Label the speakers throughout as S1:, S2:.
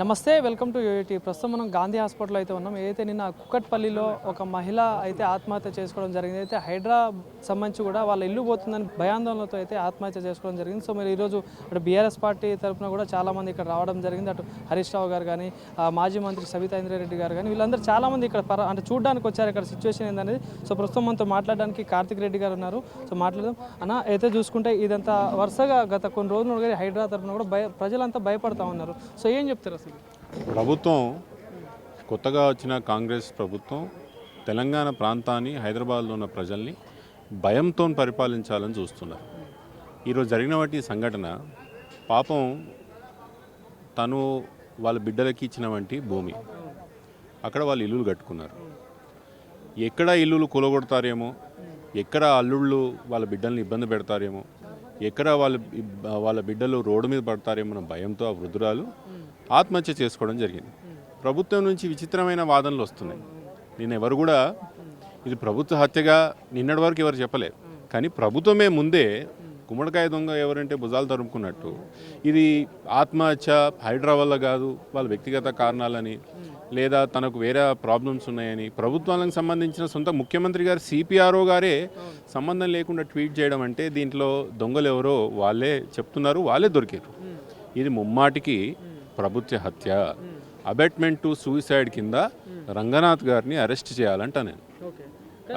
S1: నమస్తే, welcome to యూఐటీ. ప్రస్తుతం మనం గాంధీ హాస్పిటల్ అయితే ఉన్నాం. ఏదైతే నిన్న కుక్కట్పల్లిలో ఒక మహిళ అయితే ఆత్మహత్య చేసుకోవడం జరిగింది. అయితే హైడ్రా సంబంధించి కూడా వాళ్ళ ఇల్లు పోతుందని భయాందోళనతో అయితే ఆత్మహత్య చేసుకోవడం జరిగింది. సో మరి ఈరోజు అటు బీఆర్ఎస్ పార్టీ తరఫున కూడా చాలామంది ఇక్కడ రావడం జరిగింది. అటు హరీష్ రావు గారు కానీ, మాజీ మంత్రి సబితా ఇంద్రారెడ్డి గారు కానీ, వీళ్ళందరూ చాలామంది ఇక్కడ అంటే చూడడానికి వచ్చారు. ఇక్కడ సిచ్యువేషన్ ఏందనేది సో ప్రస్తుతం మనతో మాట్లాడడానికి కార్తిక్ రెడ్డి గారు ఉన్నారు. సో మాట్లాడదాం అన్న. అయితే చూసుకుంటే ఇదంతా వరుసగా గత కొన్ని రోజులు హైడ్రా తరఫున కూడా ప్రజలంతా భయపడతా ఉన్నారు. సో ఏం చెప్తారు?
S2: ప్రభుత్వం కొత్తగా వచ్చిన కాంగ్రెస్ ప్రభుత్వం తెలంగాణ ప్రాంతాన్ని, హైదరాబాద్లో ఉన్న ప్రజల్ని భయంతో పరిపాలించాలని చూస్తున్నారు. ఈరోజు జరిగిన వాటి సంఘటన పాపం తను వాళ్ళ బిడ్డలకి ఇచ్చిన వంటి భూమి, అక్కడ వాళ్ళు ఇల్లులు కట్టుకున్నారు. ఎక్కడ ఇల్లులు కూలగొడతారేమో, ఎక్కడ అల్లుళ్ళు వాళ్ళ బిడ్డల్ని ఇబ్బంది పెడతారేమో, ఎక్కడ వాళ్ళ బిడ్డలు రోడ్డు మీద పడతారేమో అన్న భయంతో ఆ వృద్ధురాలు ఆత్మహత్య చేసుకోవడం జరిగింది. ప్రభుత్వం నుంచి విచిత్రమైన వాదనలు వస్తున్నాయి. నేను ఎవరు కూడా ఇది ప్రభుత్వ హత్యగా నిన్నటి వరకు ఎవరు చెప్పలేదు. కానీ ప్రభుత్వమే ముందే గుమ్మడికాయ దొంగ ఎవరంటే భుజాలు తరుముకున్నట్టు ఇది ఆత్మహత్య హైడ్రా వల్ల కాదు, వాళ్ళ వ్యక్తిగత కారణాలని లేదా తనకు వేరే ప్రాబ్లమ్స్ ఉన్నాయని ప్రభుత్వాలకు సంబంధించిన సొంత ముఖ్యమంత్రి గారు సిపిఆర్ఓ గారే సంబంధం లేకుండా ట్వీట్ చేయడం అంటే దీంట్లో దొంగలు ఎవరో వాళ్ళే చెప్తున్నారు, వాళ్ళే దొరికారు. ఇది ముమ్మాటికి ప్రభుత్వ హత్య. అబెట్మెంట్ టు సూసైడ్ కింద రంగనాథ్ గారిని అరెస్ట్ చేయాలంట. నేను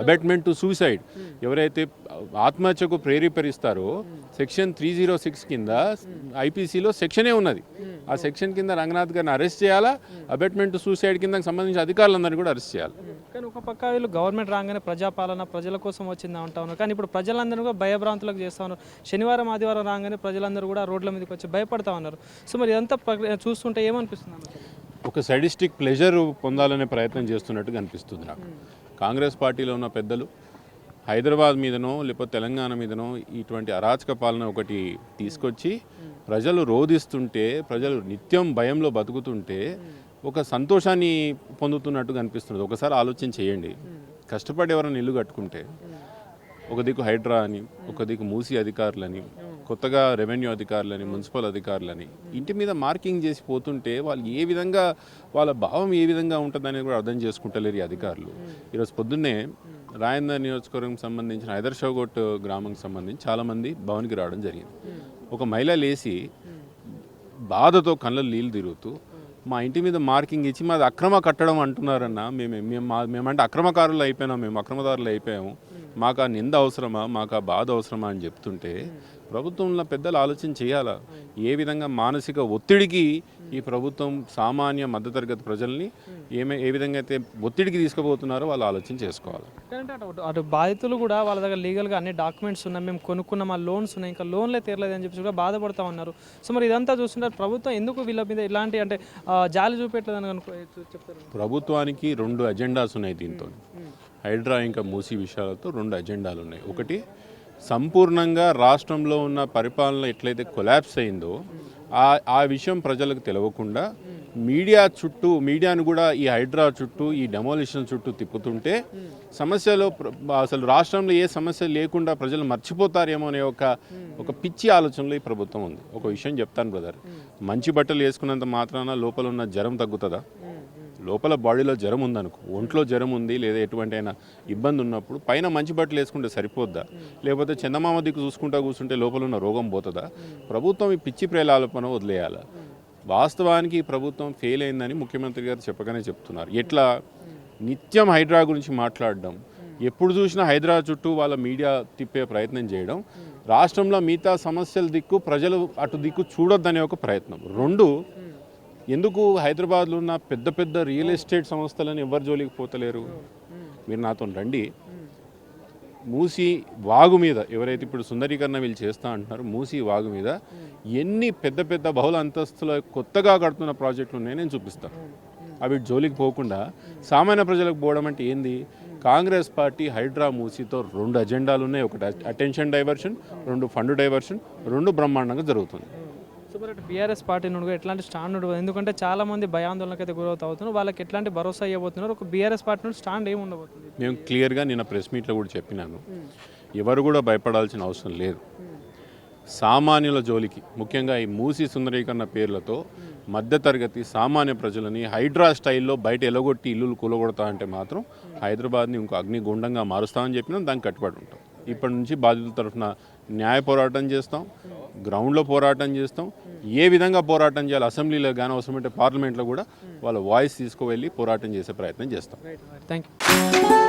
S2: అబెట్మెంట్ టు సూసైడ్ ఎవరైతే ఆత్మహత్యకు ప్రేరేపరిస్తారో సెక్షన్ 306 కింద ఐపీసీలో సెక్షనే ఉన్నది. ఆ సెక్షన్ కింద రంగనాథ్ గారిని అరెస్ట్ చేయాలా, అబెట్మెంట్ టు సూసైడ్ కింద సంబంధించిన అధికారులందరినీ కూడా అరెస్ట్ చేయాలి.
S1: కానీ ఒక పక్క వీళ్ళు గవర్నమెంట్ రాగానే ప్రజాపాలన ప్రజల కోసం వచ్చిందా అంటా ఉన్నారు. కానీ ఇప్పుడు ప్రజలందరూ కూడా భయభ్రాంతులకు చేస్తూ ఉన్నారు. శనివారం ఆదివారం రాగానే ప్రజలందరూ కూడా రోడ్ల మీదకి వచ్చి భయపడతా ఉన్నారు. సో మరి ఇదంతా చూస్తుంటే ఏమనిపిస్తుంది?
S2: ఒక సైడిస్టిక్ ప్లెజర్ పొందాలనే ప్రయత్నం చేస్తున్నట్టుగా అనిపిస్తుంది నాకు. కాంగ్రెస్ పార్టీలో ఉన్న పెద్దలు హైదరాబాద్ మీదనో లేకపోతే తెలంగాణ మీదనో ఇటువంటి అరాచక పాలన ఒకటి తీసుకొచ్చి ప్రజలు రోధిస్తుంటే, ప్రజలు నిత్యం భయంలో బతుకుతుంటే ఒక సంతోషాన్ని పొందుతున్నట్టుగా అనిపిస్తుంది. ఒకసారి ఆలోచన చేయండి. కష్టపడి ఎవరైనా ఇల్లు కట్టుకుంటే ఒక దిక్కు హైడ్రా అని, ఒక దిక్కు మూసీ అధికారులని, కొత్తగా రెవెన్యూ అధికారులని, మున్సిపల్ అధికారులని ఇంటి మీద మార్కింగ్ చేసి పోతుంటే వాళ్ళు ఏ విధంగా, వాళ్ళ భావం ఏ విధంగా ఉంటుందనేది కూడా అర్థం చేసుకుంటలేరు ఈ అధికారులు. ఈరోజు పొద్దున్నే రాయందర్ నియోజకవర్గం సంబంధించిన హైదర్షాగోట్ గ్రామంకి సంబంధించి చాలామంది భవన్కి రావడం జరిగింది. ఒక మహిళ లేచి బాధతో కళ్ళలో నీళ్ళు తిరుగుతూ మా ఇంటి మీద మార్కింగ్ ఇచ్చి మాది అక్రమ కట్టడం అంటున్నారన్న, మేమంటే అక్రమకారులు అయిపోయినాం, మేము అక్రమదారులు అయిపోయాము, మాకు ఆ నింద అవసరమా, మాకు ఆ బాధ అవసరమా అని చెప్తుంటే ప్రభుత్వంలో పెద్దలు ఆలోచన చేయాలా. ఏ విధంగా మానసిక ఒత్తిడికి ఈ ప్రభుత్వం సామాన్య మధ్యతరగతి ప్రజల్ని ఏ విధంగా అయితే ఒత్తిడికి తీసుకుపోతున్నారో వాళ్ళు ఆలోచన చేసుకోవాలి.
S1: అటు బాధితులు కూడా వాళ్ళ దగ్గర లీగల్గా అన్ని డాక్యుమెంట్స్ ఉన్నాయి, మేము కొనుక్కున్న మా లోన్స్ ఉన్నాయి, ఇంకా లోన్లే తీరలేదు అని చెప్పి కూడా బాధపడతా ఉన్నారు. సో మరి ఇదంతా చూస్తుంటారు ప్రభుత్వం ఎందుకు వీళ్ళ మీద ఇలాంటి అంటే జాలి చూపెట్టలేదని చెప్తారు.
S2: ప్రభుత్వానికి 2 అజెండాస్ ఉన్నాయి దీంతో. హైడ్రా ఇంకా మూసీ విషయాలతో 2 అజెండాలు ఉన్నాయి. ఒకటి, సంపూర్ణంగా రాష్ట్రంలో ఉన్న పరిపాలన ఎట్లయితే కొలాప్స్ అయిందో ఆ విషయం ప్రజలకు తెలియకుండా మీడియాను కూడా ఈ హైడ్రా చుట్టూ, ఈ డెమోలిషన్ చుట్టూ తిప్పుతుంటే సమస్యలో అసలు రాష్ట్రంలో ఏ సమస్య లేకుండా ప్రజలు మర్చిపోతారేమో అనే ఒక పిచ్చి ఆలోచనలో ఈ ప్రభుత్వం ఉంది. ఒక విషయం చెప్తాను బ్రదర్, మంచి బట్టలు వేసుకున్నంత మాత్రాన లోపల ఉన్న జ్వరం తగ్గుతుందా? లోపల బాడీలో జ్వరం ఉందనుకో, ఒంట్లో జ్వరం ఉంది లేదా ఎటువంటి అయినా ఇబ్బంది ఉన్నప్పుడు పైన మంచి బట్టలు వేసుకుంటే సరిపోద్దా? లేకపోతే చందమామ దిక్కు చూసుకుంటా కూర్చుంటే లోపల ఉన్న రోగం పోతుందా? ప్రభుత్వం ఈ పిచ్చి ప్రేలాపన వదిలేయాలి. వాస్తవానికి ఈ ప్రభుత్వం ఫెయిల్ అయిందని ముఖ్యమంత్రి గారు చెప్పగానే చెప్తున్నారు. ఎట్లా నిత్యం హైడ్రా గురించి మాట్లాడడం, ఎప్పుడు చూసినా హైడ్రా చుట్టూ వాళ్ళ మీడియా తిప్పే ప్రయత్నం చేయడం, రాష్ట్రంలో మిగతా సమస్యల దిక్కు ప్రజలు అటు దిక్కు చూడొద్దనే ఒక ప్రయత్నం. 2, ఎందుకు హైదరాబాద్లో ఉన్న పెద్ద పెద్ద రియల్ ఎస్టేట్ సంస్థలను ఎవరు జోలికి పోతలేరు? మీరు నాతో రండి. మూసీ వాగు మీద ఎవరైతే ఇప్పుడు సుందరీకరణ వీళ్ళు చేస్తా అంటున్నారు, మూసీ వాగు మీద ఎన్ని పెద్ద పెద్ద బహుళ అంతస్తుల కొత్తగా కడుతున్న ప్రాజెక్టులు ఉన్నాయో నేను చూపిస్తాను. అవి జోలికి పోకుండా సామాన్య ప్రజలకు పోవడం అంటే ఏంది? కాంగ్రెస్ పార్టీ హైడ్రా మూసీతో 2 అజెండాలు ఉన్నాయి. ఒకటి అటెన్షన్ డైవర్షన్, 2 ఫండ్ డైవర్షన్, 2 బ్రహ్మాండంగా జరుగుతుంది.
S1: సో మరి బీఆర్ఎస్ పార్టీ నుండి ఎట్లాంటి స్టాండ్ ఉండదు? ఎందుకంటే చాలామంది భయాందోళనకు అయితే గురవుతా అవుతున్నారు. వాళ్ళకి ఎట్లాంటి భరోసా ఇవ్వబోతున్నారు? ఒక బీఆర్ఎస్ పార్టీ నుండి స్టాండ్ ఏమి ఉండబోతుంది?
S2: మేము క్లియర్గా నిన్న ప్రెస్ మీట్లో కూడా చెప్పినాను, ఎవరు కూడా భయపడాల్సిన అవసరం లేదు. సామాన్యుల జోలికి, ముఖ్యంగా ఈ మూసీ సుందరీకరణ పేర్లతో మధ్యతరగతి సామాన్య ప్రజలని హైడ్రా స్టైల్లో బయట ఎలగొట్టి ఇల్లులు కూలగొడతా అంటే మాత్రం హైదరాబాద్ని ఇంకో అగ్నిగుండంగా మారుస్తామని చెప్పినా దానికి కట్టుబడి ఉంటాం. ఇప్పటి నుంచి బాధితుల తరఫున న్యాయ పోరాటం చేస్తాం, గ్రౌండ్లో పోరాటం చేస్తాం. ఏ విధంగా పోరాటం చేయాలి, అసెంబ్లీలో కానీ అవసరమైతే పార్లమెంట్లో కూడా వాళ్ళ వాయిస్ తీసుకువెళ్ళి పోరాటం చేసే ప్రయత్నం చేస్తాం.
S1: Thank you.